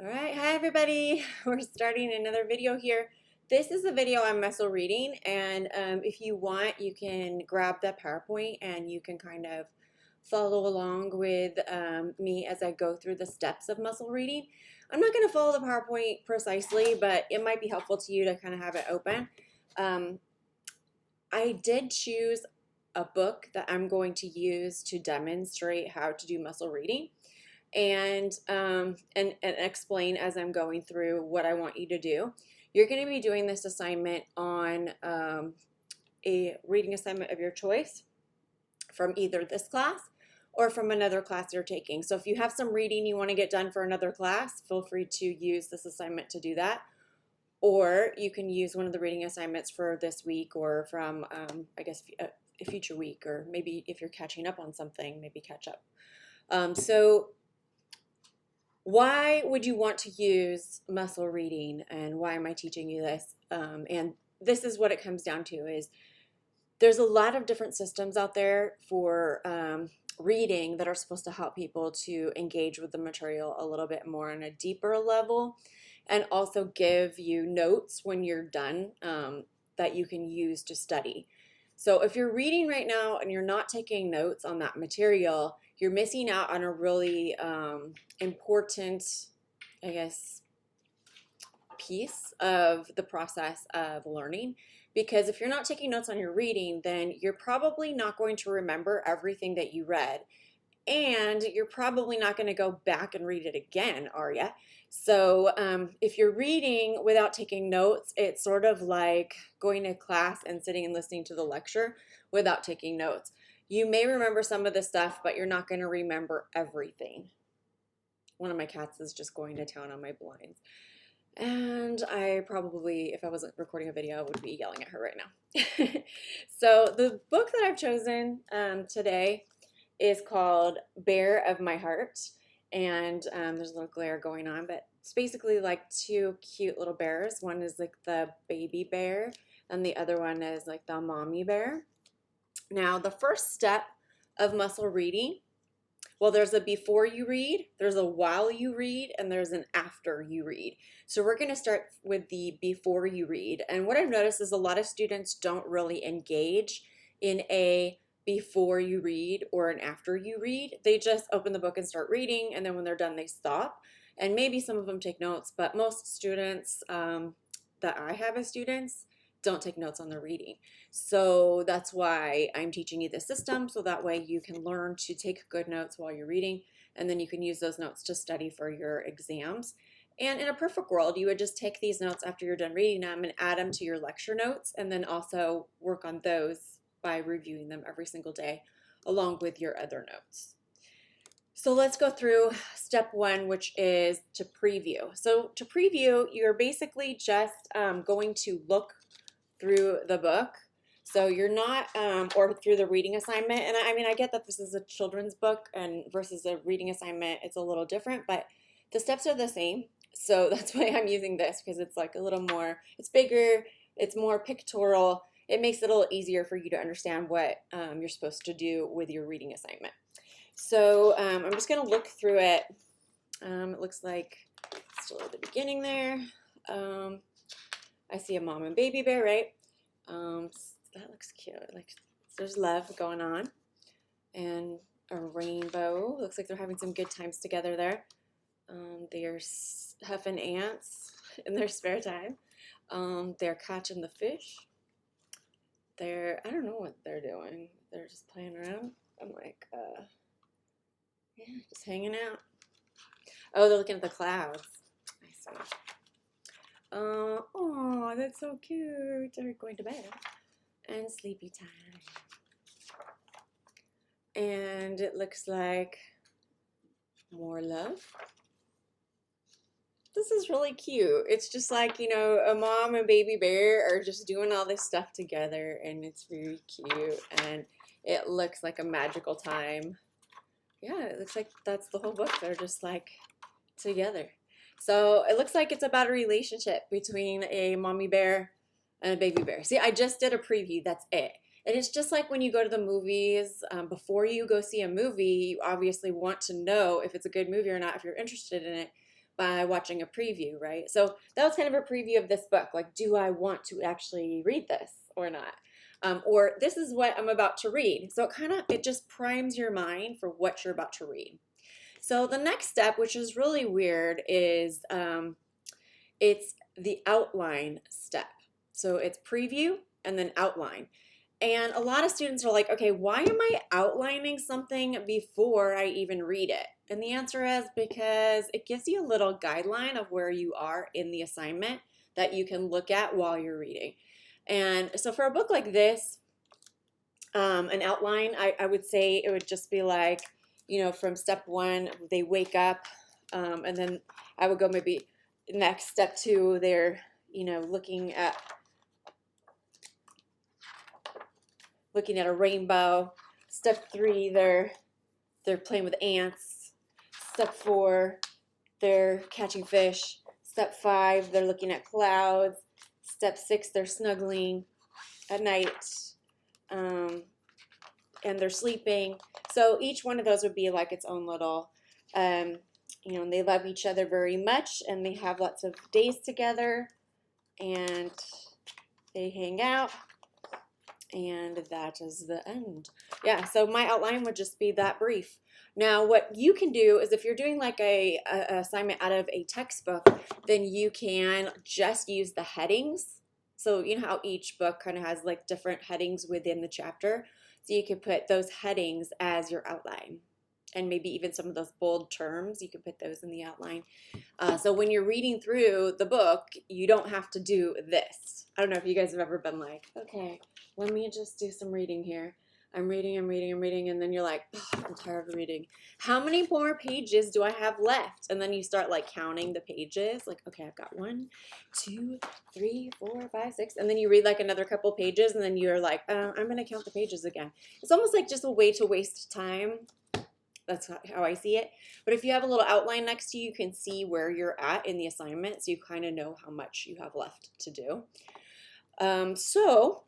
All right, hi everybody. We're starting another video here. This is a video on muscle reading, and if you want, you can grab that PowerPoint and you can kind of follow along with me as I go through the steps of muscle reading. I'm not going to follow the PowerPoint precisely, but it might be helpful to you to kind of have it open. I did choose a book that I'm going to use to demonstrate how to do muscle reading. And explain as I'm going through what I want you to do. You're going to be doing this assignment on a reading assignment of your choice from either this class or from another class you're taking. So if you have some reading you want to get done for another class, feel free to use this assignment to do that. Or you can use one of the reading assignments for this week or from, I guess, a future week, or maybe if you're catching up on something, maybe catch up. Why would you want to use muscle reading, and why am I teaching you this? And this is what it comes down to: is there's a lot of different systems out there for reading that are supposed to help people to engage with the material a little bit more on a deeper level, and also give you notes when you're done that you can use to study. So if you're reading right now and you're not taking notes on that material, you're missing out on a really important, I guess, piece of the process of learning. Because if you're not taking notes on your reading, then you're probably not going to remember everything that you read. And you're probably not going to go back and read it again, are you? So if you're reading without taking notes, it's sort of like going to class and sitting and listening to the lecture without taking notes. You may remember some of the stuff, but you're not going to remember everything. One of my cats is just going to town on my blinds. And I probably, if I wasn't recording a video, would be yelling at her right now. So the book that I've chosen today is called Bear of My Heart. And there's a little glare going on, but it's basically like two cute little bears. One is like the baby bear, and the other one is like the mommy bear. Now, the first step of muscle reading, well, there's a before you read, there's a while you read, and there's an after you read. So we're going to start with the before you read. And what I've noticed is a lot of students don't really engage in a before you read or an after you read. They just open the book and start reading, and then when they're done, they stop. And maybe some of them take notes, but most students that I have as students don't take notes on their reading. So that's why I'm teaching you this system, so that way you can learn to take good notes while you're reading, and then you can use those notes to study for your exams. And in a perfect world, you would just take these notes after you're done reading them and add them to your lecture notes, and then also work on those by reviewing them every single day along with your other notes. So let's go through step one, which is to preview. So to preview, you're basically just going to look through the book. So you're not, or through the reading assignment. And I mean, I get that this is a children's book and versus a reading assignment, it's a little different, but the steps are the same. So that's why I'm using this, because it's like a little more, it's bigger, it's more pictorial. It makes it a little easier for you to understand what you're supposed to do with your reading assignment. So I'm just going to look through it. It looks like still at the beginning there. I see a mom and baby bear, right? That looks cute. Like there's love going on, and a rainbow. Looks like they're having some good times together there. They're huffing ants in their spare time. They're catching the fish. I don't know what they're doing. They're just playing around. I'm like, yeah, just hanging out. Oh, they're looking at the clouds. I see. Oh, that's so cute. They're going to bed. And sleepy time. And it looks like more love. This is really cute. It's just like, you know, a mom and baby bear are just doing all this stuff together, and it's very cute, and it looks like a magical time. Yeah, it looks like that's the whole book. They're just like together. So it looks like it's about a relationship between a mommy bear and a baby bear. See, I just did a preview. That's it. And it's just like when you go to the movies, before you go see a movie, you obviously want to know if it's a good movie or not, if you're interested in it. by watching a preview, right? So that was kind of a preview of this book. Like, do I want to actually read this or not? Or this is what I'm about to read. So it just primes your mind for what you're about to read. So the next step, which is really weird, is it's the outline step. So it's preview and then outline. And a lot of students are like, okay, why am I outlining something before I even read it? And the answer is because it gives you a little guideline of where you are in the assignment that you can look at while you're reading. And so for a book like this, an outline, I would say it would just be like, from step 1, they wake up, and then I would go maybe next step 2, they're, looking at a rainbow. Step 3, they're playing with ants. Step 4, they're catching fish. Step 5, they're looking at clouds. Step 6, they're snuggling at night, and they're sleeping. So each one of those would be like its own little, and they love each other very much, and they have lots of days together, and they hang out, and that is the end. Yeah, so my outline would just be that brief. Now, what you can do is if you're doing like a assignment out of a textbook, then you can just use the headings. So you know how each book kind of has like different headings within the chapter. So you could put those headings as your outline. And maybe even some of those bold terms, you could put those in the outline. So when you're reading through the book, you don't have to do this. I don't know if you guys have ever been like, okay, let me just do some reading here. I'm reading, and then you're like, oh, I'm tired of reading. How many more pages do I have left? And then you start like counting the pages. Like, okay, I've got 1, 2, 3, 4, 5, 6. And then you read like another couple pages, and then you're like, I'm going to count the pages again. It's almost like just a way to waste time. That's how I see it. But if you have a little outline next to you, you can see where you're at in the assignment, so you kind of know how much you have left to do. So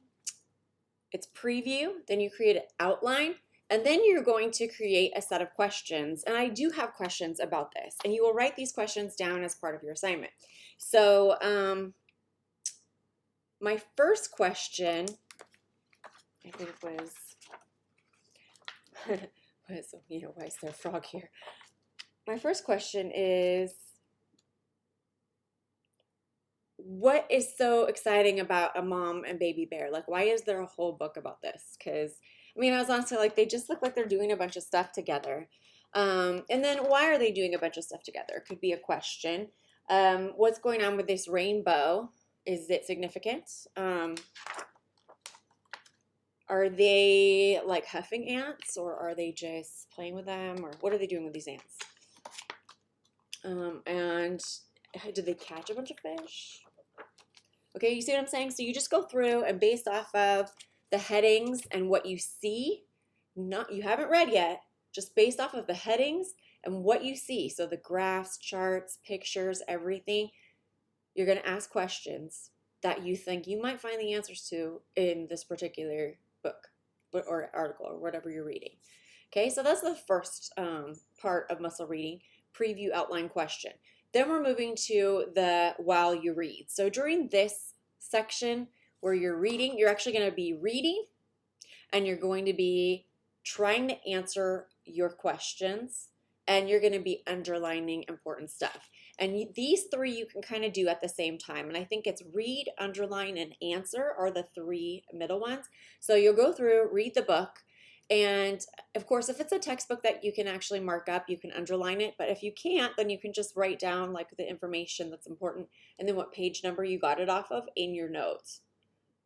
it's preview, then you create an outline, and then you're going to create a set of questions. And I do have questions about this, and you will write these questions down as part of your assignment. So my first question, I think was, why is there a frog here? My first question is, what is so exciting about a mom and baby bear? Like, why is there a whole book about this? Because, I was honestly like, they just look like they're doing a bunch of stuff together. And then why are they doing a bunch of stuff together? Could be a question. What's going on with this rainbow? Is it significant? Are they like huffing ants, or are they just playing with them, or what are they doing with these ants? And did they catch a bunch of fish? Okay, you see what I'm saying? So you just go through, and based off of the headings and what you see, you haven't read yet, just based off of the headings and what you see, so the graphs, charts, pictures, everything, you're going to ask questions that you think you might find the answers to in this particular book or article or whatever you're reading. Okay, so that's the first part of muscle reading, preview, outline, question. Then we're moving to the while you read. So during this section where you're reading, you're actually going to be reading, and you're going to be trying to answer your questions, and you're going to be underlining important stuff. And these 3 you can kind of do at the same time. And I think it's read, underline, and answer are the 3 middle ones. So you'll go through, read the book, and of course, if it's a textbook that you can actually mark up, you can underline it. But if you can't, then you can just write down like the information that's important and then what page number you got it off of in your notes.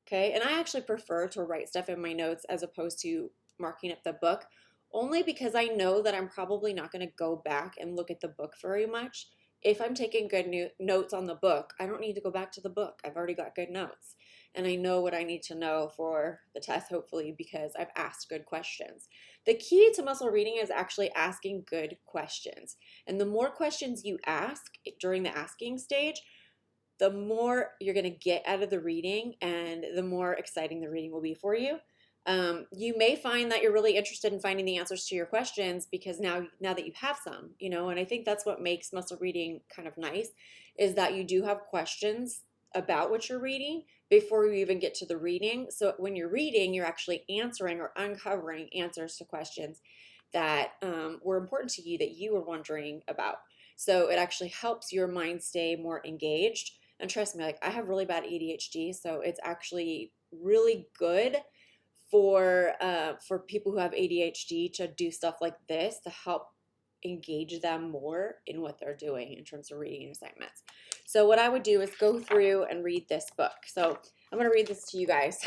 Okay, and I actually prefer to write stuff in my notes as opposed to marking up the book, only because I know that I'm probably not going to go back and look at the book very much. If I'm taking good notes on the book, I don't need to go back to the book. I've already got good notes. And I know what I need to know for the test, hopefully, because I've asked good questions. The key to muscle reading is actually asking good questions. And the more questions you ask during the asking stage, the more you're going to get out of the reading, and the more exciting the reading will be for you. You may find that you're really interested in finding the answers to your questions because now that you have some, and I think that's what makes muscle reading kind of nice is that you do have questions about what you're reading before you even get to the reading. So when you're reading, you're actually answering or uncovering answers to questions that were important to you that you were wondering about. So it actually helps your mind stay more engaged. And trust me, like I have really bad ADHD, so it's actually really good for people who have ADHD to do stuff like this to help engage them more in what they're doing in terms of reading assignments. So what I would do is go through and read this book. So I'm going to read this to you guys.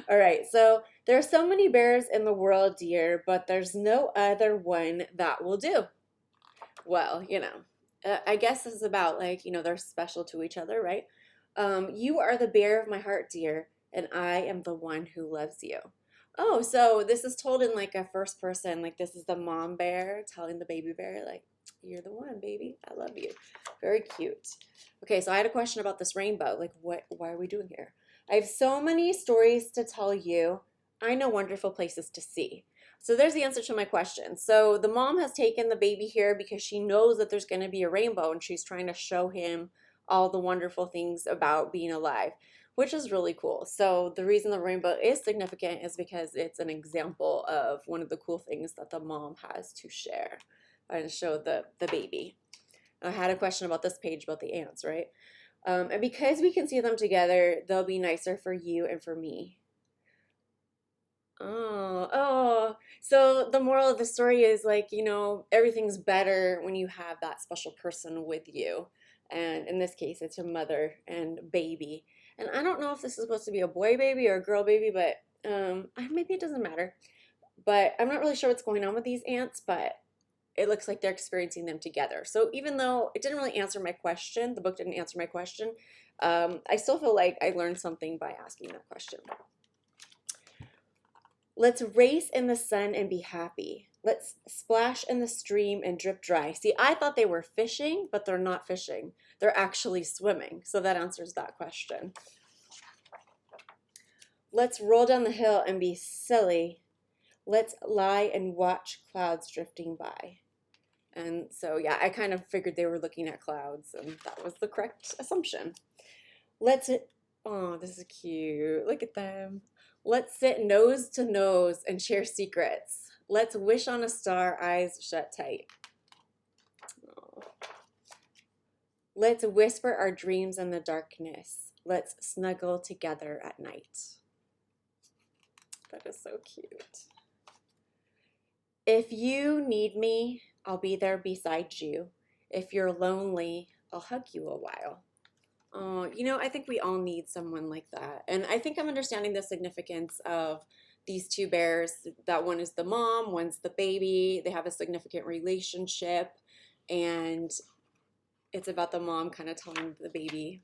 All right, so there are so many bears in the world, dear, but there's no other one that will do. Well, I guess this is about like, they're special to each other, right? You are the bear of my heart, dear, and I am the one who loves you. Oh, so this is told in like a first person, like this is the mom bear telling the baby bear, like, you're the one, baby. I love you. Very cute. Okay, so I had a question about this rainbow. Like, why are we doing here? I have so many stories to tell you. I know wonderful places to see. So there's the answer to my question. So the mom has taken the baby here because she knows that there's going to be a rainbow and she's trying to show him all the wonderful things about being alive, which is really cool. So the reason the rainbow is significant is because it's an example of one of the cool things that the mom has to share and show the baby. I had a question about this page about the ants, right? And because we can see them together, they'll be nicer for you and for me. Oh. So the moral of the story is like, everything's better when you have that special person with you. And in this case, it's your mother and baby. And I don't know if this is supposed to be a boy baby or a girl baby, but maybe it doesn't matter. But I'm not really sure what's going on with these ants, but it looks like they're experiencing them together. So even though it didn't really answer my question, the book didn't answer my question, I still feel like I learned something by asking that question. Let's race in the sun and be happy. Let's splash in the stream and drip dry. See, I thought they were fishing, but they're not fishing. They're actually swimming. So that answers that question. Let's roll down the hill and be silly. Let's lie and watch clouds drifting by. And so, yeah, I kind of figured they were looking at clouds, and that was the correct assumption. Oh, this is cute. Look at them. Let's sit nose to nose and share secrets. Let's wish on a star, eyes shut tight. Oh. Let's whisper our dreams in the darkness. Let's snuggle together at night. That is so cute. If you need me, I'll be there beside you. If you're lonely, I'll hug you a while. Oh, I think we all need someone like that. And I think I'm understanding the significance of these two bears. That one is the mom, one's the baby. They have a significant relationship. And it's about the mom kind of telling the baby,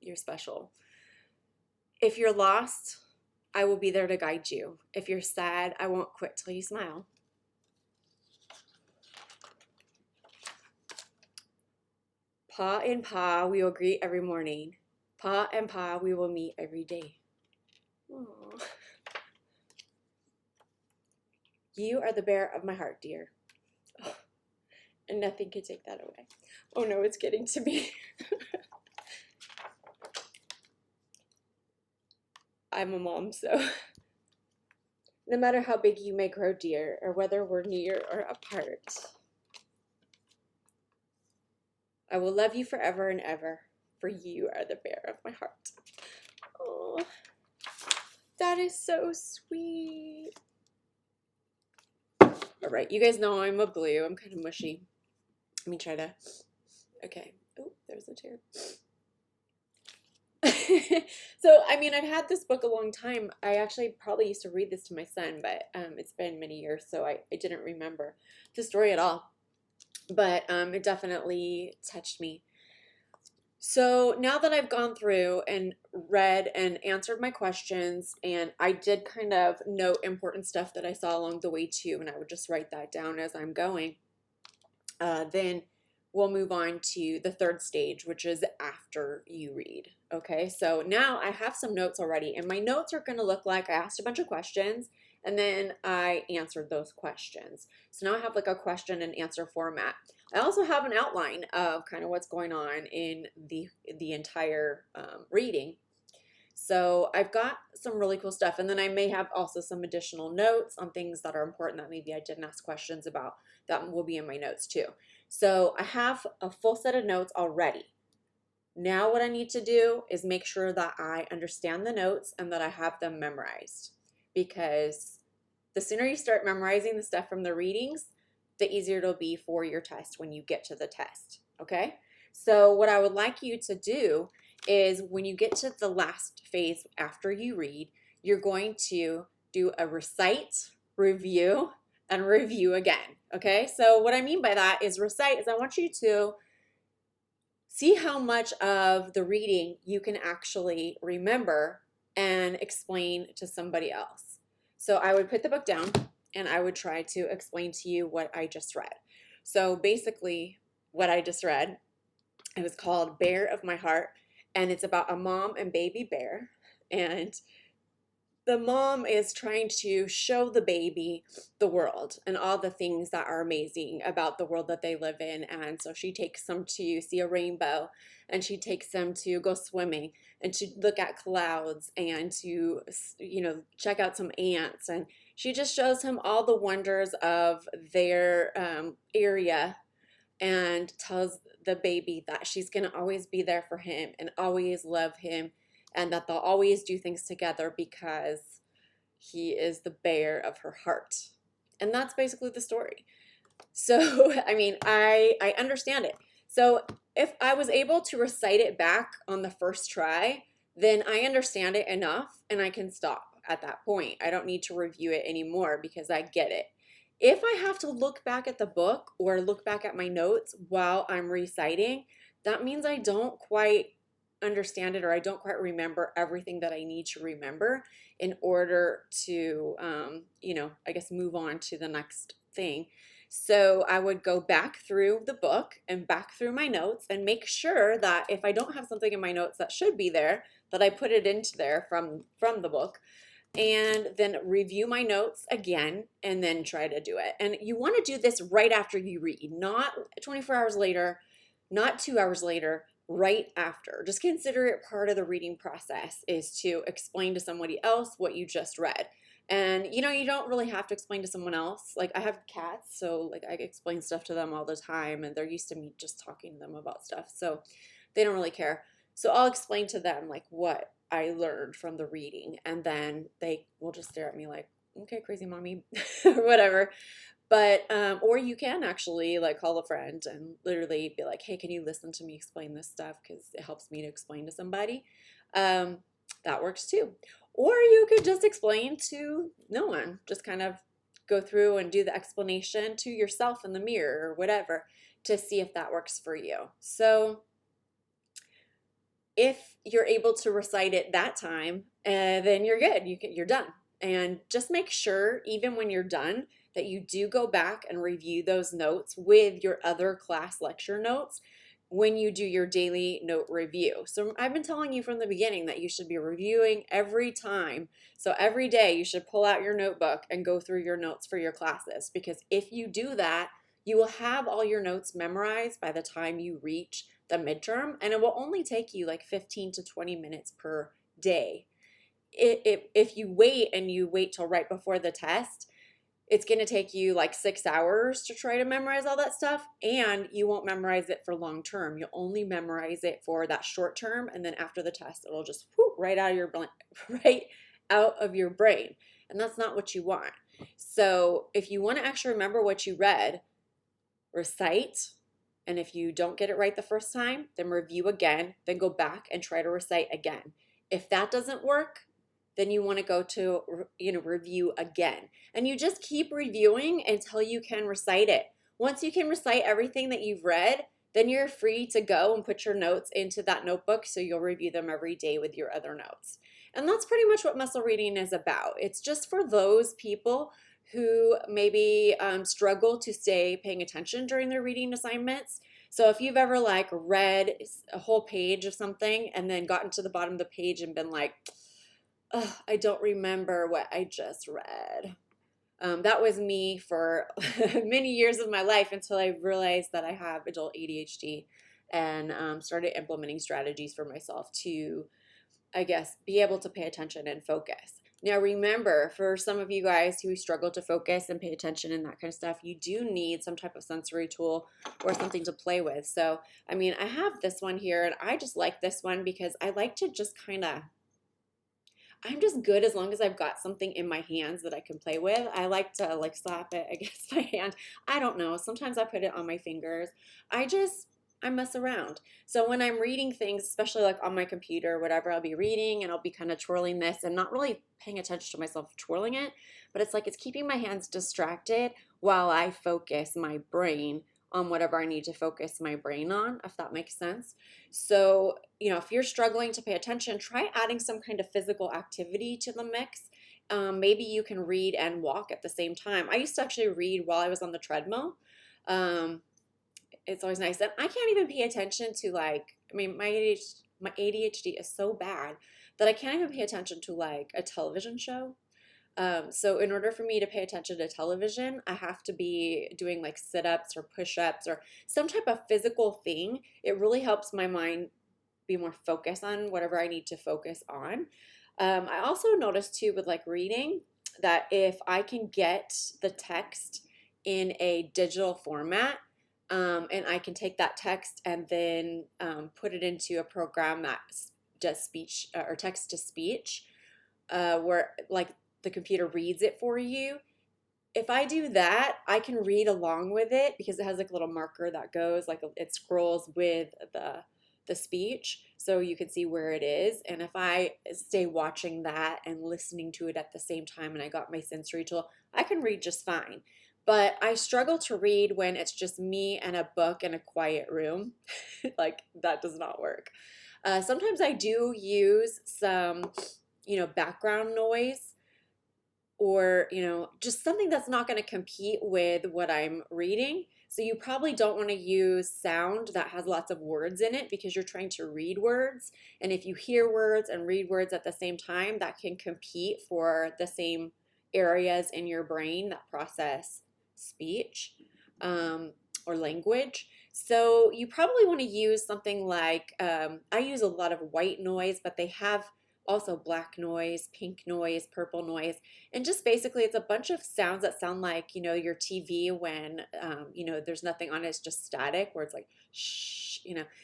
you're special. If you're lost, I will be there to guide you. If you're sad, I won't quit till you smile. Pa and Pa, we will greet every morning. Pa and Pa, we will meet every day. Aww. You are the bear of my heart, dear. Oh, and nothing can take that away. Oh no, it's getting to me. I'm a mom, so no matter how big you may grow, dear, or whether we're near or apart, I will love you forever and ever, for you are the bear of my heart. Oh, that is so sweet. All right, you guys know I'm a blue. I'm kind of mushy. Let me try to, okay. Oh, there's a tear. So, I've had this book a long time. I actually probably used to read this to my son, but it's been many years, so I didn't remember the story at all. But it definitely touched me. So now that I've gone through and read and answered my questions, and I did kind of note important stuff that I saw along the way too, and I would just write that down as I'm going, then we'll move on to the third stage, which is after you read. Okay, so now I have some notes already, and my notes are going to look like I asked a bunch of questions and then I answered those questions. So now I have like a question and answer format. I also have an outline of kind of what's going on in the entire reading. So I've got some really cool stuff, and then I may have also some additional notes on things that are important that maybe I didn't ask questions about that will be in my notes too. So I have a full set of notes already. Now what I need to do is make sure that I understand the notes and that I have them memorized, because the sooner you start memorizing the stuff from the readings, the easier it'll be for your test when you get to the test, okay? So what I would like you to do is when you get to the last phase after you read, you're going to do a recite, review, and review again, okay? So what I mean by that is recite is I want you to see how much of the reading you can actually remember and explain to somebody else. So I would put the book down and I would try to explain to you what I just read. So basically what I just read, it was called Bear of My Heart, and it's about a mom and baby bear, and the mom is trying to show the baby the world and all the things that are amazing about the world that they live in. And so she takes them to see a rainbow, and she takes them to go swimming and to look at clouds and to, check out some ants. And she just shows him all the wonders of their area, and tells the baby that she's going to always be there for him and always love him, and that they'll always do things together because he is the bear of her heart. And that's basically the story. So, I understand it. So if I was able to recite it back on the first try, then I understand it enough and I can stop at that point. I don't need to review it anymore because I get it. If I have to look back at the book or look back at my notes while I'm reciting, that means I don't quite understand it, or I don't quite remember everything that I need to remember in order to, move on to the next thing. So I would go back through the book and back through my notes and make sure that if I don't have something in my notes that should be there, that I put it into there from the book, and then review my notes again and then try to do it. And you want to do this right after you read, not 24 hours later, not 2 hours later, right after. Just consider it part of the reading process is to explain to somebody else what you just read. And you don't really have to explain to someone else. Like, I have cats, so like I explain stuff to them all the time, and they're used to me just talking to them about stuff, so they don't really care. So I'll explain to them like what I learned from the reading, and then they will just stare at me like, okay, crazy mommy, or whatever. But or you can actually like call a friend and literally be like, hey, can you listen to me explain this stuff, because it helps me to explain to somebody. That works too. Or you could just explain to no one, just kind of go through and do the explanation to yourself in the mirror or whatever to see if that works for you. So if you're able to recite it that time, then you're good. You're done. And just make sure, even when you're done, that you do go back and review those notes with your other class lecture notes when you do your daily note review. So I've been telling you from the beginning that you should be reviewing every time. So every day you should pull out your notebook and go through your notes for your classes, because if you do that, you will have all your notes memorized by the time you reach the midterm, and it will only take you like 15 to 20 minutes per day. If you wait till right before the test, it's going to take you like 6 hours to try to memorize all that stuff, and you won't memorize it for long term. You'll only memorize it for that short term, and then after the test, it'll just whoop, right out of your brain, and that's not what you want. So if you want to actually remember what you read, recite, and if you don't get it right the first time, then review again, then go back and try to recite again. If that doesn't work, then you want to go to, review again. And you just keep reviewing until you can recite it. Once you can recite everything that you've read, then you're free to go and put your notes into that notebook, so you'll review them every day with your other notes. And that's pretty much what muscle reading is about. It's just for those people who maybe struggle to stay paying attention during their reading assignments. So if you've ever like read a whole page of something and then gotten to the bottom of the page and been like, oh, I don't remember what I just read. That was me for many years of my life until I realized that I have adult ADHD and started implementing strategies for myself to, I guess, be able to pay attention and focus. Now, remember, for some of you guys who struggle to focus and pay attention and that kind of stuff, you do need some type of sensory tool or something to play with. So, I mean, I have this one here, and I just like this one because I like to just kind of, I'm just good as long as I've got something in my hands that I can play with. I like to like slap it against my hand. I don't know. Sometimes I put it on my fingers. I mess around. So when I'm reading things, especially like on my computer or whatever, I'll be reading and I'll be kind of twirling this and not really paying attention to myself twirling it, but it's like it's keeping my hands distracted while I focus my brain on whatever I need to focus my brain on, if that makes sense. So, if you're struggling to pay attention, try adding some kind of physical activity to the mix. Maybe you can read and walk at the same time. I used to actually read while I was on the treadmill. It's always nice. And I can't even pay attention to like, I mean, my ADHD is so bad that I can't even pay attention to like a television show. So in order for me to pay attention to television, I have to be doing like sit-ups or push-ups or some type of physical thing. It really helps my mind be more focused on whatever I need to focus on. I also noticed too with like reading that if I can get the text in a digital format, and I can take that text and then put it into a program that does speech or text to speech, where like the computer reads it for you. If I do that, I can read along with it because it has like a little marker that goes, like it scrolls with the speech so you can see where it is. And if I stay watching that and listening to it at the same time and I got my sensory tool, I can read just fine. But I struggle to read when it's just me and a book in a quiet room. Like that does not work. Sometimes I do use some, background noise or, just something that's not going to compete with what I'm reading. So you probably don't want to use sound that has lots of words in it because you're trying to read words. And if you hear words and read words at the same time, that can compete for the same areas in your brain that process speech or language. So you probably want to use something like, I use a lot of white noise, but they have also black noise, pink noise, purple noise, and just basically it's a bunch of sounds that sound like, your TV when, there's nothing on it, it's just static where it's like, shh,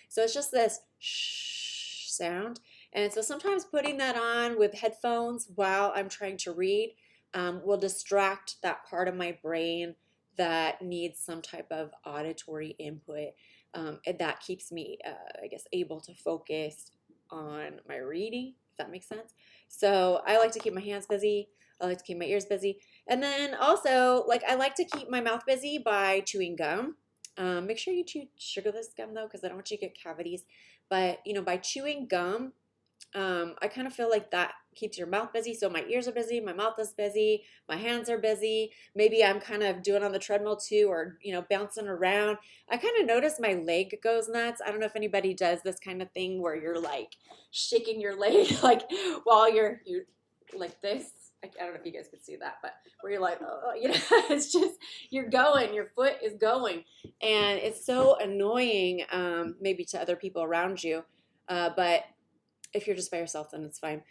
so it's just this shh sound. And so sometimes putting that on with headphones while I'm trying to read will distract that part of my brain that needs some type of auditory input. And that keeps me, I guess, able to focus on my reading, if that makes sense. So I like to keep my hands busy. I like to keep my ears busy. And then also, like, I like to keep my mouth busy by chewing gum. Make sure you chew sugarless gum, though, because I don't want you to get cavities. But, by chewing gum, I kind of feel like that keeps your mouth busy. So my ears are busy, my mouth is busy, my hands are busy. Maybe I'm kind of doing on the treadmill too, or, bouncing around. I kind of notice my leg goes nuts. I don't know if anybody does this kind of thing where you're like shaking your leg, like while you're like this. I don't know if you guys could see that, but where you're like, oh, it's just, you're going, your foot is going. And it's so annoying, maybe to other people around you. But if you're just by yourself, then it's fine.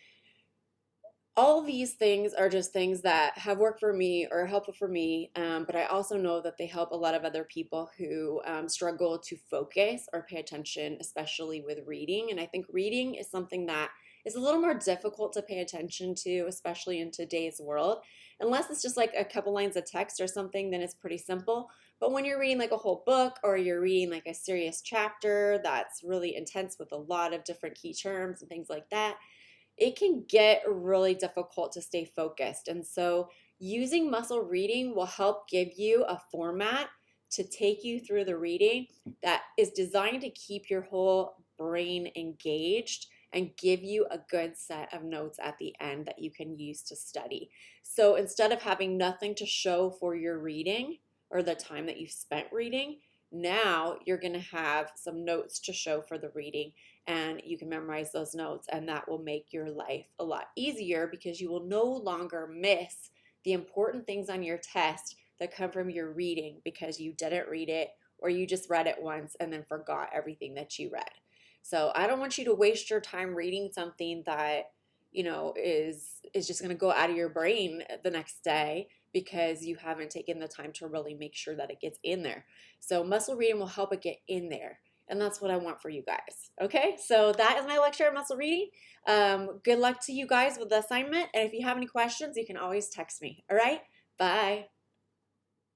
All these things are just things that have worked for me or helpful for me, but I also know that they help a lot of other people who struggle to focus or pay attention, especially with reading. And I think reading is something that is a little more difficult to pay attention to, especially in today's world. Unless it's just like a couple lines of text or something, then it's pretty simple. But when you're reading like a whole book or you're reading like a serious chapter that's really intense with a lot of different key terms and things like that, it can get really difficult to stay focused. And so using muscle reading will help give you a format to take you through the reading that is designed to keep your whole brain engaged and give you a good set of notes at the end that you can use to study. So instead of having nothing to show for your reading or the time that you spent reading, Now you're going to have some notes to show for the reading, and you can memorize those notes, and that will make your life a lot easier because you will no longer miss the important things on your test that come from your reading because you didn't read it or you just read it once and then forgot everything that you read. So I don't want you to waste your time reading something that, is just going to go out of your brain the next day because you haven't taken the time to really make sure that it gets in there. So muscle reading will help it get in there. And that's what I want for you guys. Okay, so that is my lecture on muscle reading. Good luck to you guys with the assignment. And if you have any questions, you can always text me. All right, bye.